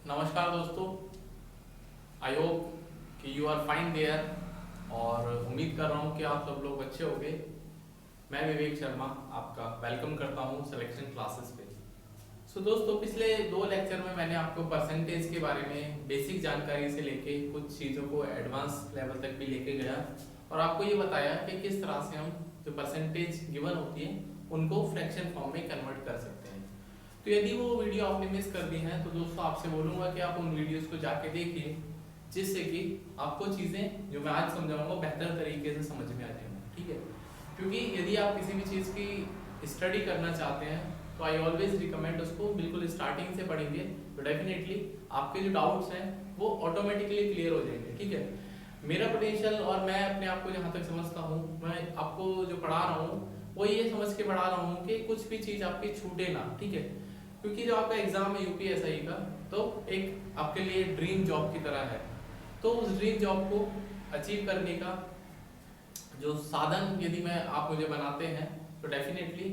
नमस्कार दोस्तों, I hope कि यू आर फाइन देयर और उम्मीद कर रहा हूँ कि आप सब लोग अच्छे होंगे। मैं विवेक शर्मा आपका वेलकम करता हूँ सिलेक्शन क्लासेस पे। दोस्तों, पिछले 2 लेक्चर में मैंने आपको परसेंटेज के बारे में बेसिक जानकारी से लेके कुछ चीज़ों को एडवांस लेवल तक भी लेके गया और आपको ये बताया कि किस तरह से हम जो परसेंटेज गिवन होती है उनको फ्रैक्शन फॉर्म में कन्वर्ट कर सकते हैं। तो यदि वो वीडियो आपने मिस कर दी है तो दोस्तों आपसे बोलूँगा कि आप उन वीडियोस को जाके देखिए, जिससे कि आपको चीज़ें जो मैं आज समझाऊंगा बेहतर तरीके से समझ में आ जाएंगी। ठीक है, क्योंकि यदि आप किसी भी चीज़ की स्टडी करना चाहते हैं तो आई ऑलवेज रिकमेंड उसको बिल्कुल स्टार्टिंग से पढ़ेंगे तो डेफिनेटली आपके जो डाउट्स हैं वो ऑटोमेटिकली क्लियर हो जाएंगे। ठीक है, मेरा पोटेंशियल और मैं अपने आप को जहाँ तक समझता हूँ, मैं आपको जो पढ़ा रहा हूँ वो ये समझ के पढ़ा रहा हूँ कि कुछ भी चीज़ आपकी छूटे ना। ठीक है, क्योंकि जो आपका एग्जाम है यूपीएसआई का, तो एक आपके लिए ड्रीम जॉब की तरह है। तो उस ड्रीम जॉब को अचीव करने का जो साधन यदि मैं आप मुझे बनाते हैं तो डेफिनेटली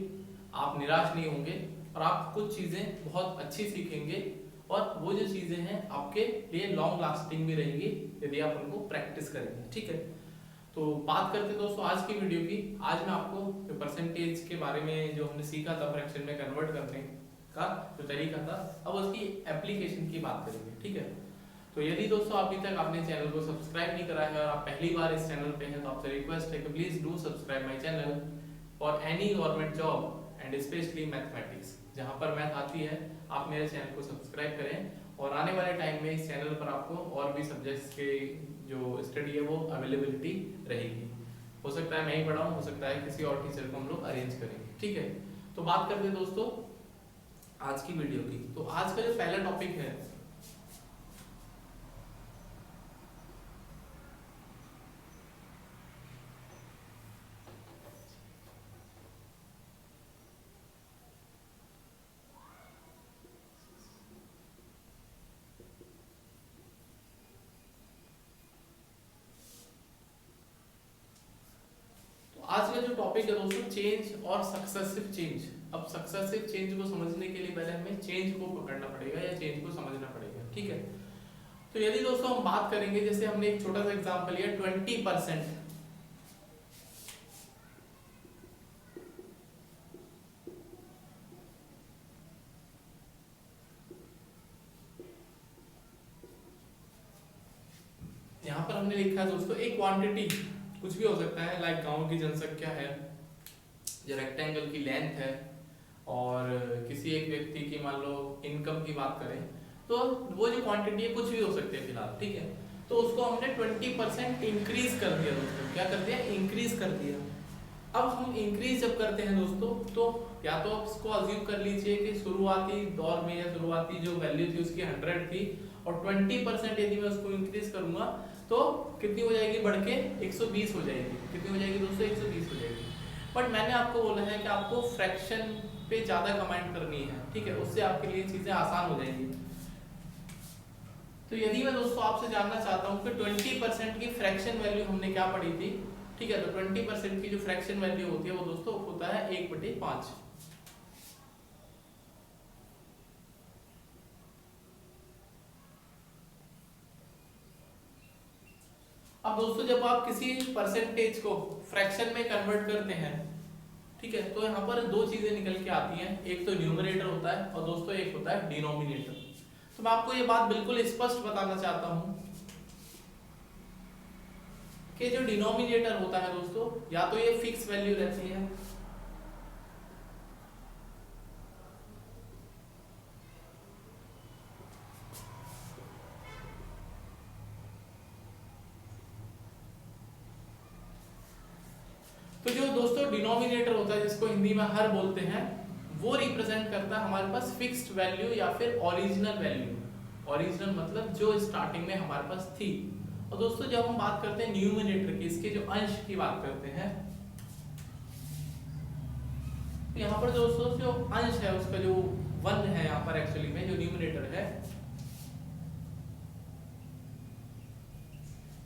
आप निराश नहीं होंगे और आप कुछ चीज़ें बहुत अच्छी सीखेंगे और वो जो चीज़ें हैं आपके लिए लॉन्ग लास्टिंग भी रहेंगी यदि आप उनको प्रैक्टिस करेंगे। ठीक है, तो बात करते दोस्तों आज की वीडियो की। आज मैं आपको जो परसेंटेज के बारे में जो हमने सीखा था फ्रैक्शन में कन्वर्ट करने का जो तरीका था, अब उसकी एप्लीकेशन की बात करेंगे। ठीक है, तो यदि दोस्तों अभी तक आपने चैनल को सब्सक्राइब नहीं करा है और आप पहली बार इस चैनल पे हैं तो आपसे रिक्वेस्ट है कि please do subscribe my channel for any government job and specially mathematics. जहां पर मैथ आती है आप मेरे चैनल को सब्सक्राइब करें और आने वाले टाइम में इस चैनल पर आपको और भी सब्जेक्ट्स के जो स्टडी है वो अवेलेबिलिटी रहेगी। हो सकता है मैं ही पढ़ाऊं, हो सकता है किसी और टीचर को हम लोग अरेंज करेंगे। ठीक है, तो बात करते हैं दोस्तों आज की वीडियो की। तो आज का जो पहला टॉपिक है आज का जो टॉपिक है दोस्तों चेंज और सक्सेसिव चेंज। अब सक्सेसिव चेंज को समझने के लिए पहले हमें चेंज को पकड़ना पड़ेगा या चेंज को समझना पड़ेगा। ठीक है, तो यदि दोस्तों हम बात करेंगे, जैसे हमने एक छोटा सा एग्जांपल लिया 20%। यहाँ पर हमने लिखा है दोस्तों एक क्वांटिटी, कुछ भी हो सकता है, लाइक गांव की जनसंख्या है, जो रेक्टेंगल की लेंथ है, और किसी एक व्यक्ति की मान लो इनकम की बात करें तो वो जो क्वांटिटी है कुछ भी हो सकती है फिलहाल। ठीक है, तो उसको हमने 20% इंक्रीज कर दिया दोस्तों। क्या कर दिया? इंक्रीज कर दिया। अब हम इंक्रीज जब करते हैं दोस्तों, तो या तो आप इसको अज्यूम कर लीजिए कि शुरुआती दौर में या शुरुआती जो वैल्यू थी उसकी 100 थी और 20% यदि मैं उसको इंक्रीज करूंगा तो कितनी हो जाएगी? बढ़ के 120 हो जाएगी। कितनी हो जाएगी दोस्तों? 120 हो जाएगी। बट मैंने आपको बोला है कि आपको फ्रैक्शन पे ज्यादा कमांड करनी है। ठीक है, उससे आपके लिए चीजें आसान हो जाएंगी। तो यदि मैं दोस्तों आपसे जानना चाहता हूँ कि 20% की फ्रैक्शन वैल्यू हमने क्या पढ़ी थी। ठीक है, तो 20% की जो फ्रैक्शन वैल्यू होती है वो दोस्तों होता है 1/5। अब दोस्तों जब आप किसी परसेंटेज को फ्रैक्शन में कन्वर्ट करते हैं, ठीक है, तो यहाँ पर दो चीजें निकल के आती हैं। एक तो न्यूमरेटर होता है और दोस्तों एक होता है डिनोमिनेटर। तो मैं आपको ये बात बिल्कुल स्पष्ट बताना चाहता हूं कि जो डिनोमिनेटर होता है दोस्तों, या तो ये फिक्स वैल्यू रहती है, तो जो दोस्तों डिनोमिनेटर होता है जिसको हिंदी में हर बोलते हैं, वो रिप्रेजेंट करता है हमारे पास फिक्स्ड वैल्यू या फिर ओरिजिनल वैल्यू। ओरिजिनल मतलब जो स्टार्टिंग में हमारे पास थी। और दोस्तों जब हम बात करते हैं न्यूमरेटर की, इसके जो अंश की बात करते हैं, तो यहाँ पर दोस्तों जो अंश है उसका जो 1 है यहाँ पर एक्चुअली में जो न्यूमरेटर है,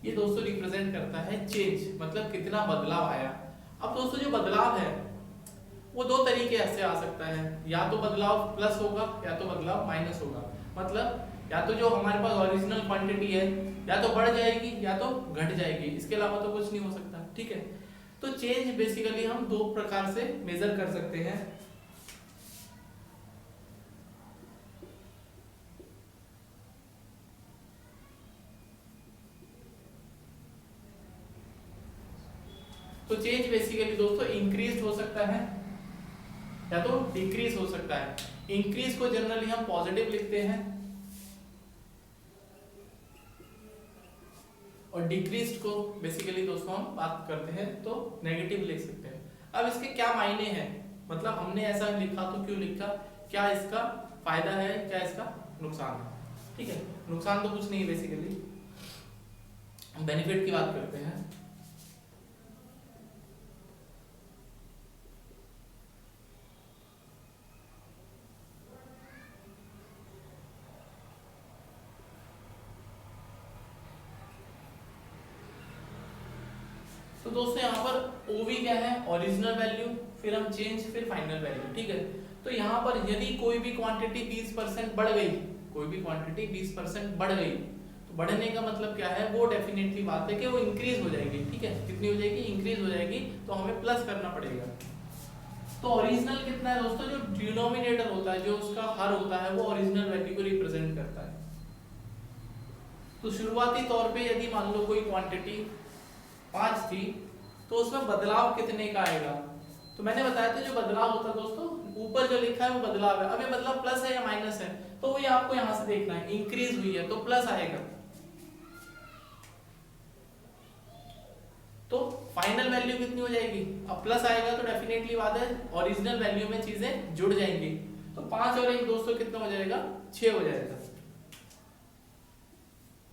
ये दोस्तों रिप्रेजेंट करता है चेंज, मतलब कितना बदलाव आया। अब दोस्तों जो बदलाव है वो दो तरीके से आ सकता है, या तो बदलाव प्लस होगा या तो बदलाव माइनस होगा। मतलब या तो जो हमारे पास ओरिजिनल क्वांटिटी है या तो बढ़ जाएगी या तो घट जाएगी, इसके अलावा तो कुछ नहीं हो सकता। ठीक है, तो चेंज बेसिकली हम दो प्रकार से मेजर कर सकते हैं। तो चेंज बेसिकली दोस्तों इंक्रीज हो सकता है या तो डिक्रीज हो सकता है। इंक्रीज को जनरली हम पॉजिटिव लिखते हैं और डिक्रीज को बेसिकली दोस्तों हम बात करते हैं तो नेगेटिव लिख सकते हैं। अब इसके क्या मायने हैं, मतलब हमने ऐसा लिखा तो क्यों लिखा, क्या इसका फायदा है, क्या इसका नुकसान है। ठीक है, नुकसान तो कुछ नहीं है, बेसिकली हम बेनिफिट की बात करते हैं। तो दोस्तों यहाँ पर ओवी क्या है, ओरिजिनल वैल्यू, फिर हम चेंज, फिर फाइनल वैल्यू। ठीक है, तो यहाँ पर यदि कोई भी क्वांटिटी 20% बढ़ गई, कोई भी क्वांटिटी 20% बढ़ गई, तो बढ़ने का मतलब क्या है, वो डेफिनेटली बात है कि वो इंक्रीज हो जाएगी। ठीक है, कितनी हो जाएगी, इंक्रीज हो जाएगी, तो हमें प्लस करना पड़ेगा। तो ओरिजिनल कितना है दोस्तों, जो डिनोमिनेटर होता है, जो उसका हर होता है, वो ओरिजिनल वैल्यू को रिप्रेजेंट करता है। तो शुरुआती तौर पे यदि मान लो कोई क्वांटिटी 5 थी, तो उसमें बदलाव कितने का आएगा, तो मैंने बताया था जो बदलाव होता है दोस्तों, ऊपर जो लिखा है वो बदलाव है। अब ये बदलाव प्लस है या माइनस है, तो वो ये आपको यहां से देखना है। इंक्रीज हुई है तो प्लस आएगा, तो फाइनल वैल्यू कितनी हो जाएगी, अब प्लस आएगा तो डेफिनेटली बात है ओरिजिनल वैल्यू में चीजें जुड़ जाएंगी। तो 5 और 1 दोस्तों कितना हो जाएगा, 6 हो जाएगा।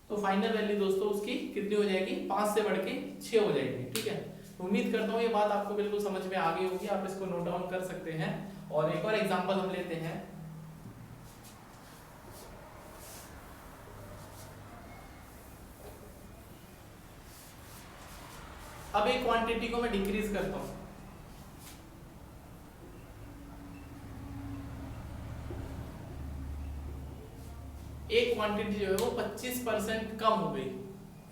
तो फाइनल वैल्यू दोस्तों उसकी कितनी हो जाएगी, 5 से बढ़ के 6 हो जाएगी। ठीक है, तो उम्मीद करता हूँ ये बात आपको बिल्कुल समझ में आ गई होगी, आप इसको नोट डाउन कर सकते हैं। और एक और एग्जांपल हम लेते हैं। अब एक क्वांटिटी को मैं डिक्रीज करता हूं, एक क्वांटिटी जो है वो 25% कम हो गई।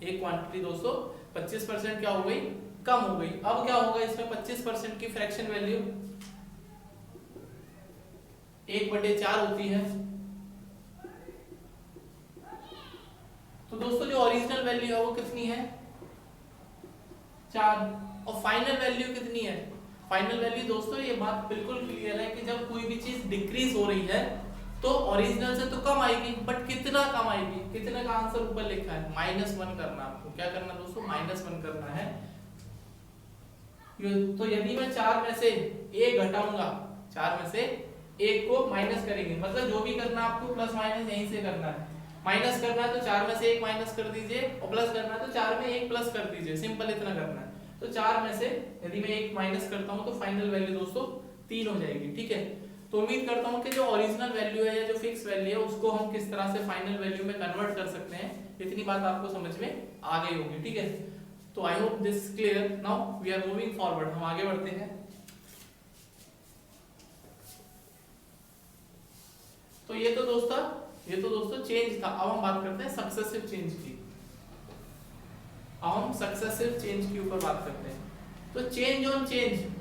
एक क्वांटिटी दोस्तों 25% क्या हो गई, कम हो गई। अब क्या होगा इसमें, 25% की फ्रैक्शन वैल्यू 1/4 होती है। तो दोस्तों जो ओरिजिनल वैल्यू है वो कितनी है, 4। और फाइनल वैल्यू कितनी है, फाइनल वैल्यू दोस्तों ये बात बिल्कुल क्लियर है कि जब कोई भी चीज डिक्रीज हो रही है तो ओरिजिनल से तो कम आएगी, बट कितना कम आएगी, कितने का आंसर ऊपर लिखा है, -1 करना। आपको क्या करना दोस्तों, -1 करना है। तो यदि मैं 4 में से 1 घटाऊंगा, 4 में से 1 को माइनस करेंगे, मतलब जो भी करना आपको प्लस माइनस यहीं से करना है। माइनस करना है तो 4 में से 1 माइनस कर दीजिए, और प्लस करना है तो 4 में 1 प्लस कर दीजिए, सिंपल इतना करना है। तो 4 में से यदि मैं 1 माइनस करता हूं तो फाइनल वैल्यू दोस्तों 3 हो जाएगी। ठीक है, तो उम्मीद करता हूं कि जो ओरिजिनल वैल्यू है या जो फिक्स वैल्यू है उसको हम किस तरह से फाइनल वैल्यू में कन्वर्ट कर सकते हैं, इतनी बात आपको समझ में आ गई होगी। ठीक है, तो I hope this clear. Now we are moving forward, हम आगे बढ़ते हैं। तो ये तो दोस्तों चेंज था। अब हम बात करते हैं सक्सेसिव चेंज की। अब हम सक्सेसिव चेंज के ऊपर बात करते हैं। तो चेंज ऑन चेंज,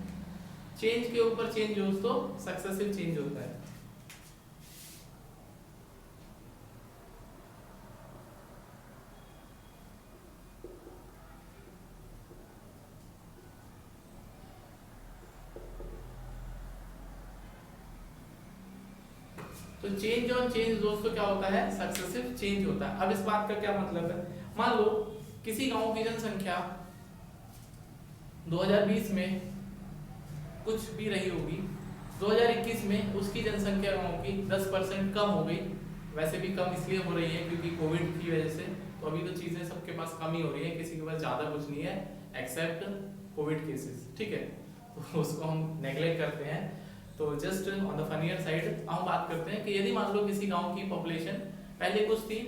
चेंज के ऊपर चेंज दोस्तों सक्सेसिव चेंज होता है। तो चेंज ऑन चेंज दोस्तों क्या होता है, सक्सेसिव चेंज होता है। अब इस बात का क्या मतलब है, मान लो किसी गांव की जनसंख्या 2020 में कुछ भी रही होगी, 2021 में उसकी जनसंख्या गांव की 10% कम हो गई। वैसे भी कम इसलिए हो रही है क्योंकि कोविड की वजह से, तो अभी तो चीजें सबके पास कम ही हो रही है, किसी के पास ज्यादा कुछ नहीं है एक्सेप्ट कोविड केसेस। ठीक है, तो उसको हम नेग्लेक्ट करते हैं। तो just on the funnier side हम बात करते हैं कि यदि मान लो किसी गांव की पॉपुलेशन पहले कुछ थी,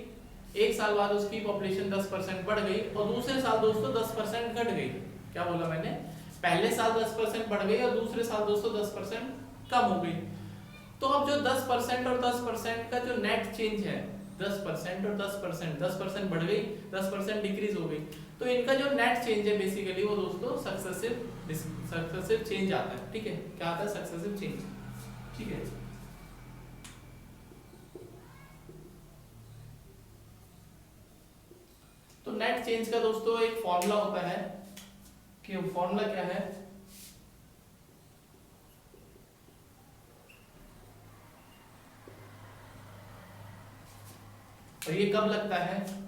एक साल बाद उसकी पॉपुलेशन 10% बढ़ गई और दूसरे साल दोस्तों 10% घट गई। क्या बोला मैंने, पहले साल 10% बढ़ गई और दूसरे साल दोस्तों 10% कम हो गई। तो अब जो 10% और 10% का जो नेट चेंज है, 10% और 10%, 10% बढ़ गई, 10% डिक्रीज हो गई, तो इनका जो नेट चेंज है बेसिकली वो दोस्तों सक्सेसिव चेंज आता है। ठीक है, क्या आता है? Successive change. ठीक है, तो नेट चेंज का दोस्तों एक फॉर्मूला होता है, कि फॉर्मूला क्या है? और ये कब लगता है?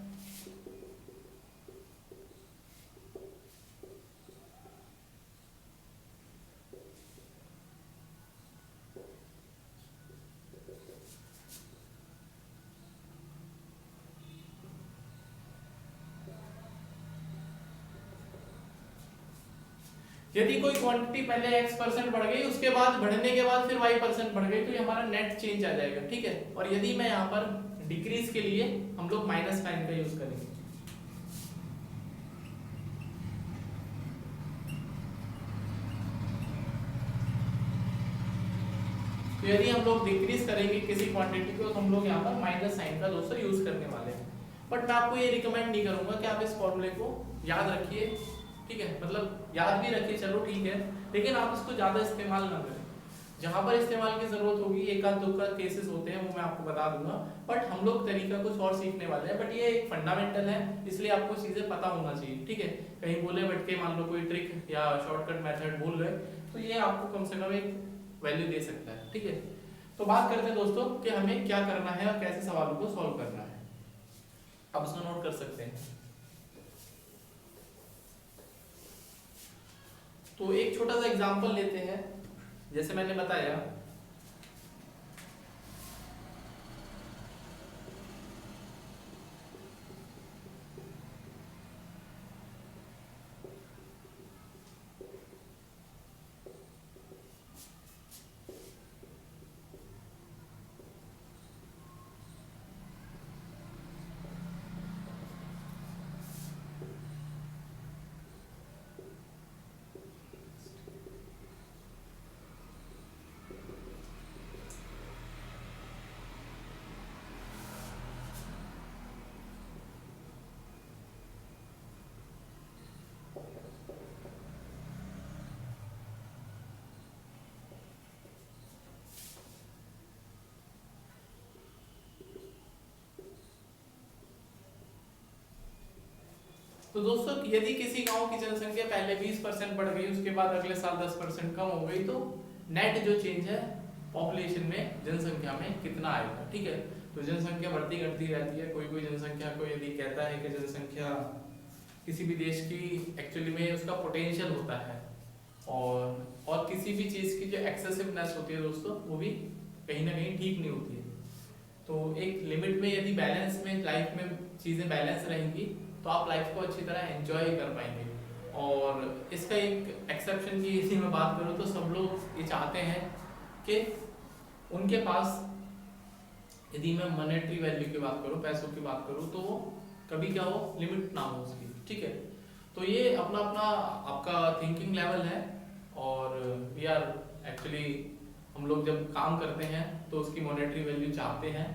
यदि कोई क्वांटिटी पहले x% बढ़ गई, उसके बाद बढ़ने के बाद फिर y% बढ़ गई, तो ये हमारा नेट चेंज आ जाएगा। ठीक है, और यदि मैं यहाँ पर डिक्रीज के लिए हम लोग माइनस साइन का यूज करेंगे। तो यदि हम लोग डिक्रीज करेंगे किसी क्वांटिटी को, तो हम लोग यहाँ पर माइनस साइन का दोस्तों यूज करने वाले हैं। बट मैं आपको ये रिकमेंड नहीं करूंगा कि आप इस फॉर्मूले को याद रखिए। ठीक है, मतलब याद भी रखिए, चलो ठीक है, लेकिन आप इसको ज्यादा इस्तेमाल ना करें। जहां पर इस्तेमाल की जरूरत होगी, एक आध दो का केसेस होते हैं, वो मैं आपको बता दूंगा, बट हम लोग तरीका कुछ और सीखने वाले हैं। बट ये एक फंडामेंटल है, इसलिए आपको चीजें पता होना चाहिए। ठीक है, कहीं बोले भटके मान लो कोई ट्रिक या शॉर्टकट मेथड भूल गए, तो ये आपको कम से कम एक वैल्यू दे सकता है। ठीक है, तो बात करते हैं दोस्तों कि हमें क्या करना है और कैसे सवालों को सॉल्व करना है। आप इसको नोट कर सकते हैं। तो एक छोटा सा एग्जांपल लेते हैं। जैसे मैंने बताया, तो दोस्तों यदि किसी गांव की जनसंख्या पहले 20% बढ़ गई, उसके बाद अगले साल 10% कम हो गई, तो नेट जो चेंज है पॉपुलेशन में, जनसंख्या में कितना आएगा। ठीक है, तो जनसंख्या बढ़ती घटती रहती है। कोई कोई जनसंख्या को यदि कहता है कि जनसंख्या किसी भी देश की एक्चुअली में उसका पोटेंशियल होता है, और किसी भी चीज की जो एक्सेसिवनेस होती है दोस्तों, वो भी कहीं ना कहीं ठीक नहीं होती है। तो एक लिमिट में यदि बैलेंस में लाइफ में चीजें बैलेंस रहेंगी, तो आप लाइफ को अच्छी तरह एंजॉय कर पाएंगे। और इसका एक एक्सेप्शन की यदि मैं बात करूँ, तो सब लोग ये चाहते हैं कि उनके पास, यदि मैं मॉनेटरी वैल्यू की बात करूँ, पैसों की बात करूँ, तो कभी क्या हो, लिमिट ना हो उसकी। ठीक है, तो ये अपना अपना आपका थिंकिंग लेवल है। और वी आर एक्चुअली, हम लोग जब काम करते हैं तो उसकी मॉनेटरी वैल्यू चाहते हैं।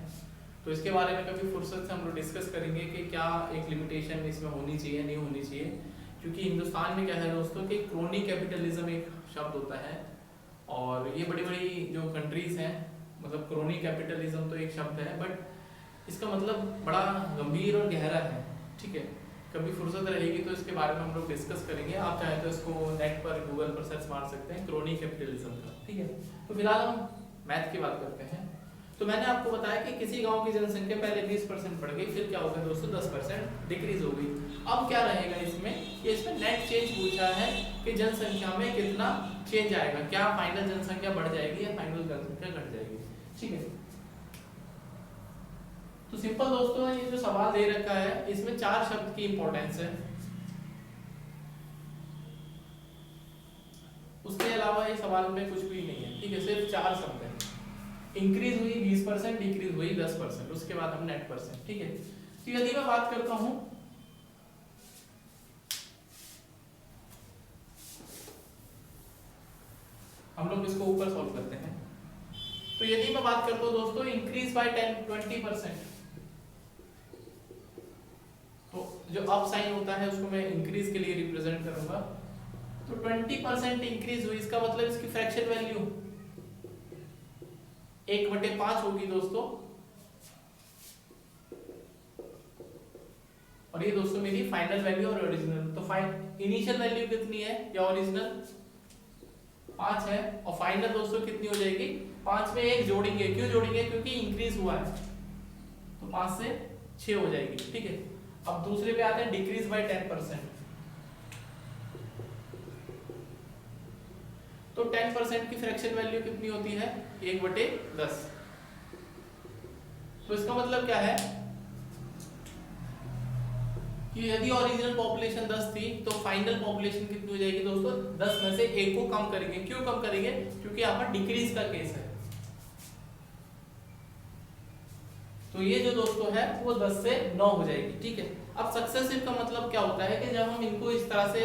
तो इसके बारे में कभी फुर्सत से हम लोग डिस्कस करेंगे कि क्या एक लिमिटेशन इसमें होनी चाहिए, नहीं होनी चाहिए। क्योंकि हिंदुस्तान में क्या है दोस्तों कि क्रोनी कैपिटलिज्म एक शब्द होता है, और ये बड़ी बड़ी जो कंट्रीज हैं, मतलब क्रोनी कैपिटलिज्म तो एक शब्द है, बट इसका मतलब बड़ा गंभीर और गहरा है। ठीक है, कभी फुर्सत रहेगी तो इसके बारे में हम लोग डिस्कस करेंगे। आप चाहे तो इसको नेट पर, गूगल पर सर्च मार सकते हैं, क्रोनी कैपिटलिज्म का। ठीक है, तो फिलहाल हम मैथ की बात करते हैं। तो मैंने आपको बताया कि किसी गांव की जनसंख्या पहले 20% बढ़ गई, फिर क्या हो गया दोस्तों, 10% डिक्रीज हो गई। अब क्या रहेगा इसमें, कि इसमें नेट चेंज पूछा है कि जनसंख्या में कितना चेंज आएगा, क्या फाइनल जनसंख्या बढ़ जाएगी या फाइनल जनसंख्या घट जाएगी। ठीक है, तो सिंपल दोस्तों, ये जो सवाल दे रखा है, इसमें 4 शब्द की इंपॉर्टेंस है। उसके अलावा ये सवाल में कुछ भी नहीं है। ठीक है, सिर्फ 4 शब्द है। इंक्रीज हुई 20%, डिक्रीज हुई 10%, उसके बाद हम नेट परसेंट। ठीक है, तो यदि मैं बात करता हूं, हम लोग इसको ऊपर सॉल्व करते हैं। तो तो यदि मैं बात करता हूं दोस्तों इंक्रीज बाय 20%, तो जो अप साइन होता है उसको मैं इंक्रीज के लिए रिप्रेजेंट करूंगा। तो 20% इंक्रीज हुई, इसका मतलब इसकी फ्रैक्शन वैल्यू 1/5 होगी दोस्तों। और ये दोस्तों मेरी फाइनल वैल्यू और ओरिजिनल। तो इनिशियल वैल्यू कितनी है या ओरिजिनल 5 है, और फाइनल दोस्तों कितनी हो जाएगी 5 में 1 जोड़ेंगे। क्यों जोड़ेंगे? क्योंकि इंक्रीज हुआ है, तो 5 से 6 हो जाएगी। ठीक है, अब दूसरे पे आते हैं डिक्रीज बाय 10%। तो 10% की फ्रैक्शन वैल्यू कितनी होती है 1/10। तो इसका मतलब क्या है कि यदि ओरिजिनल पॉपुलेशन 10 थी तो फाइनल पॉपुलेशन कितनी हो जाएगी दोस्तों 10 में से 1 को कम करेंगे। क्यों कम करेंगे? क्योंकि यहाँ पर डिक्रीज का केस है। तो ये जो दोस्तों है वो 10 से 9 हो जाएगी। ठीक है, अब सक्सेसिव का मतलब क्या होता है कि जब हम इनको इस तरह से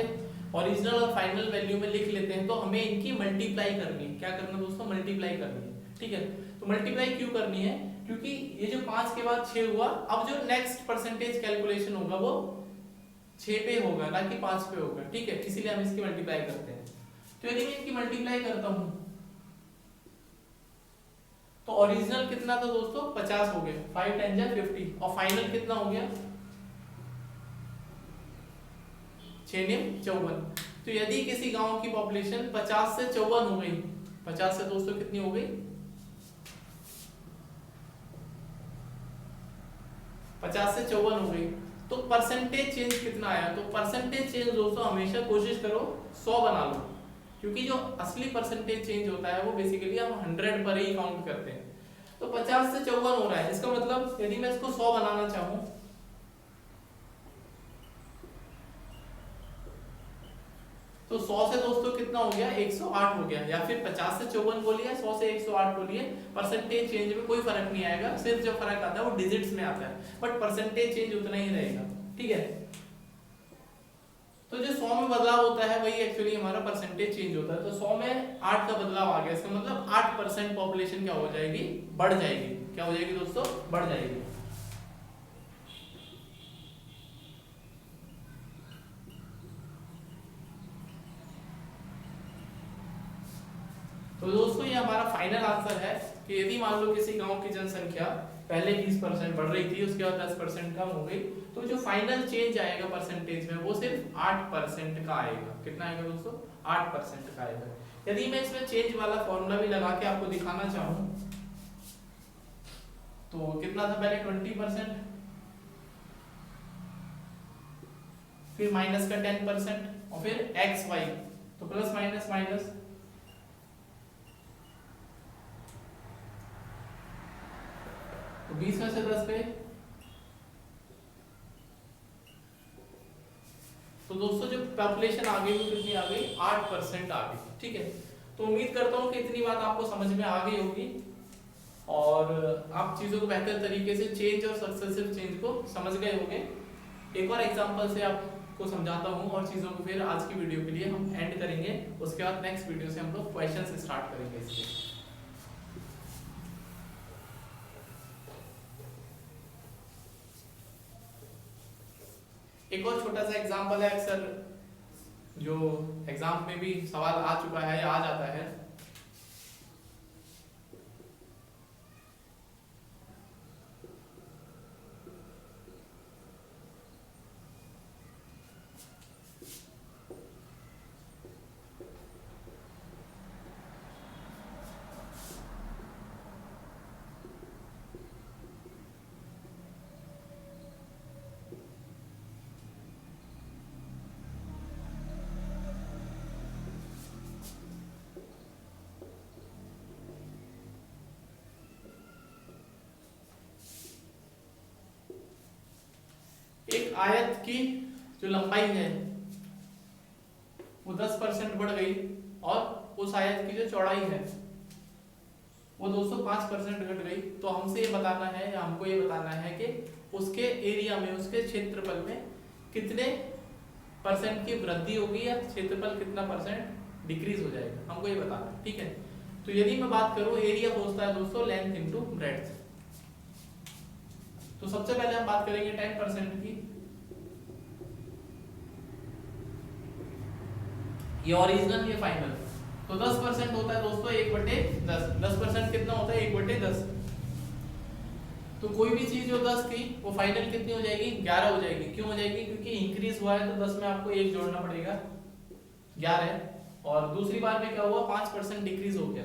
ओरिजिनल और फाइनल वैल्यू में लिख लेते हैं तो हमें इनकी मल्टीप्लाई करनी है। क्या करना दोस्तों? मल्टीप्लाई करनी है। ठीक है, तो मल्टीप्लाई क्यों करनी है? क्योंकि ये जो 5 के बाद 6 हुआ, अब जो नेक्स्ट परसेंटेज कैलकुलेशन होगा वो 6 पे होगा ना कि 5 पे होगा। ठीक है, इसीलिए हम इसकी मल्टीप्लाई करते हैं। तो यदि मैं इनकी मल्टीप्लाई करता हूं तो ओरिजिनल कितना था दोस्तों 50 हो गया, 5 10 जा 50, और फाइनल कितना हो गया 6 9 54। तो यदि किसी गांव की पॉपुलेशन 50 से 54 हो गई, 50 से दोस्तों कितनी हो गई 50 से 54 हो गई, तो परसेंटेज चेंज कितना आया? तो परसेंटेज चेंज दोस्तों हमेशा कोशिश करो 100 बना लो, क्योंकि जो असली परसेंटेज चेंज होता है वो बेसिकली हम 100 पर ही काउंट करते हैं। तो 50 से 54 हो रहा है, इसका मतलब यदि मैं इसको 100 बनाना चाहूं तो 100 से दोस्तों कितना हो गया 108 हो गया, या फिर 50 से 54 बोलिए 100 से 108 बोलिए, परसेंटेज चेंज में कोई फर्क नहीं आएगा। सिर्फ जो फर्क आता है वो डिजिट्स में आता है, बट परसेंटेज चेंज उतना ही रहेगा। ठीक है, तो जो 100 में बदलाव होता है वही एक्चुअली हमारा परसेंटेज चेंज होता है। तो 100 में 8 का बदलाव आ गया, इसका मतलब 8% पॉपुलेशन क्या हो जाएगी बढ़ जाएगी। क्या हो जाएगी दोस्तों? बढ़ जाएगी। तो दोस्तों ये हमारा फाइनल आंसर है कि यदि मान लो किसी गांव की जनसंख्या पहले 20% बढ़ रही थी, उसके बाद 10% कम हो गई, तो जो फाइनल चेंज आएगा परसेंटेज में वो सिर्फ 8% का आएगा। कितना आएगा दोस्तों? 8% का आएगा। यदि मैं इसमें चेंज वाला फॉर्मूला भी लगा के आपको दिखाना चाहूं तो कितना था पहले 20%, फिर माइनस का 10% और फिर एक्स वाई, तो प्लस माइनस माइनस, तो 20 में से 10 गए। तो दोस्तों जो पॉपुलेशन आ गई वो कितनी आ गई 8% आ गई। ठीक है, तो उम्मीद करता हूं कि इतनी बात आपको समझ में आ गई होगी और आप चीजों को बेहतर तरीके से चेंज और सक्सेसिव चेंज को समझ गए होंगे। एक और एग्जांपल से आपको समझाता हूं और चीजों को फिर आज की वीडियो के लिए हम एंड करेंगे। उसके बाद नेक्स्ट वीडियो से हम लोग क्वेश्चंस स्टार्ट करेंगे इसके। एक और छोटा सा एग्जांपल है, अक्सर जो एग्जाम में भी सवाल आ चुका है या आ जाता है। एक आयत की जो लंबाई है वो 10% बढ़ गई और उस आयत की जो चौड़ाई है वो 205% घट गई। तो हमसे ये बताना है या हमको ये बताना है कि उसके एरिया में, उसके क्षेत्रफल में कितने परसेंट की वृद्धि होगी या क्षेत्रफल कितना परसेंट डिक्रीज हो जाएगा, हमको ये बताना है। ठीक है, तो यदि मैं बात करूं एरिया होता है दोस्तों लेंथ इंटू ब्रेड्थ। तो सबसे पहले हम बात करेंगे 10% की। ये ओरिजिनल ये फाइनल। तो 10% होता है दोस्तों 1/10। 10% कितना होता है 1/10। तो कोई भी चीज जो 10 की वो फाइनल कितनी हो जाएगी 11 हो जाएगी। क्यों हो जाएगी? क्योंकि इंक्रीज हुआ है तो 10 में आपको 1 जोड़ना पड़ेगा 11। और दूसरी बार में क्या हुआ 5% डिक्रीज हो गया।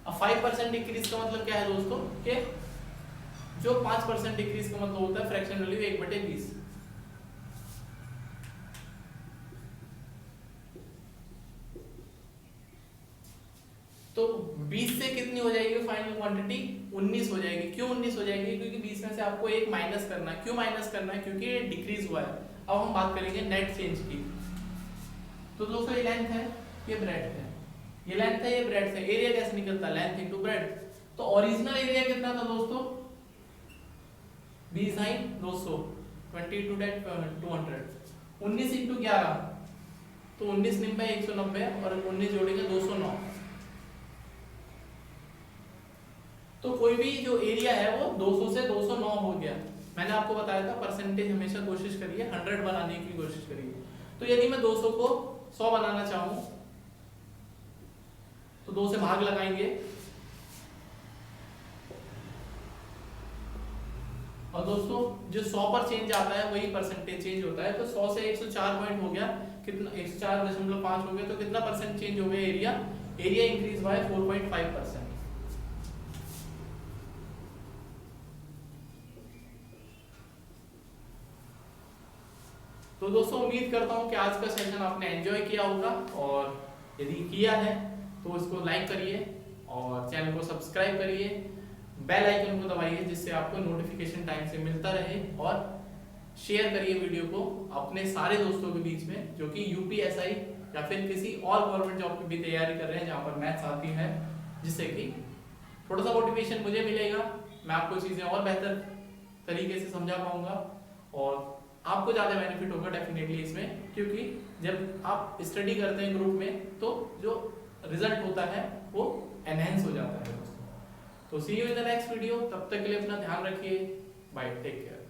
अब 5% डिक्रीज का मतलब क्या है दोस्तों कि जो 5% डिक्रीज का मतलब होता है फ्रैक्शन वैल्यू 1/20। तो 20 से कितनी हो जाएगी फाइनल क्वांटिटी 19 हो जाएगी। क्यों 19 हो जाएगी? क्योंकि 20 में से आपको एक माइनस करना है। क्यों माइनस करना है? क्योंकि ये डिक्रीज हुआ है। अब हम बात करेंगे नेट चेंज की। तो दोस्तों ये लेंथ है ये ब्रेड्थ है, ये लेंथ है ये ब्रेड्थ है। एरिया कैसे निकलता है? Length into breadth. तो ओरिजिनल एरिया कितना था दोस्तों 20 sin 200 20 to 10 200। 19 इंटू 11 तो 19 90 190 और 19 जोड़ेंगे 209। तो कोई भी जो एरिया है वो 200 से 209 हो गया। मैंने आपको बताया था परसेंटेज हमेशा कोशिश करिए 100 बनाने की कोशिश करिए। तो यदि मैं 200 को 100 बनाना चाहूं तो 2 से भाग लगाएंगे और दोस्तों जो 100 पर चेंज आता है वही परसेंटेज चेंज होता है। तो 100 से 104 पॉइंट हो गया, कितना 104.5 हो गया। तो कितना परसेंट चेंज हो गया एरिया? एरिया इंक्रीज हुआ है 4.5%। तो दोस्तों उम्मीद करता हूं कि आज का सेशन आपने एंजॉय किया होगा, और यदि किया है तो इसको लाइक करिए और चैनल को सब्सक्राइब करिए, बेल आइकन को दबाइए जिससे आपको नोटिफिकेशन टाइम से मिलता रहे, और शेयर करिए वीडियो को अपने सारे दोस्तों के बीच में जो कि यूपीएसआई या फिर किसी और गवर्नमेंट जॉब की भी तैयारी कर रहे हैं जहां पर मैथ्स आती है, जिससे कि थोड़ा सा मोटिवेशन मुझे मिलेगा, मैं आपको चीजें और बेहतर तरीके से समझा पाऊंगा और आपको ज्यादा बेनिफिट होगा डेफिनेटली इसमें। क्योंकि जब आप स्टडी करते हैं ग्रुप में तो जो रिजल्ट होता है वो एनहेंस हो जाता है दोस्तों। तो see you in the next video, तब तक के लिए अपना ध्यान रखिए, बाय, टेक केयर।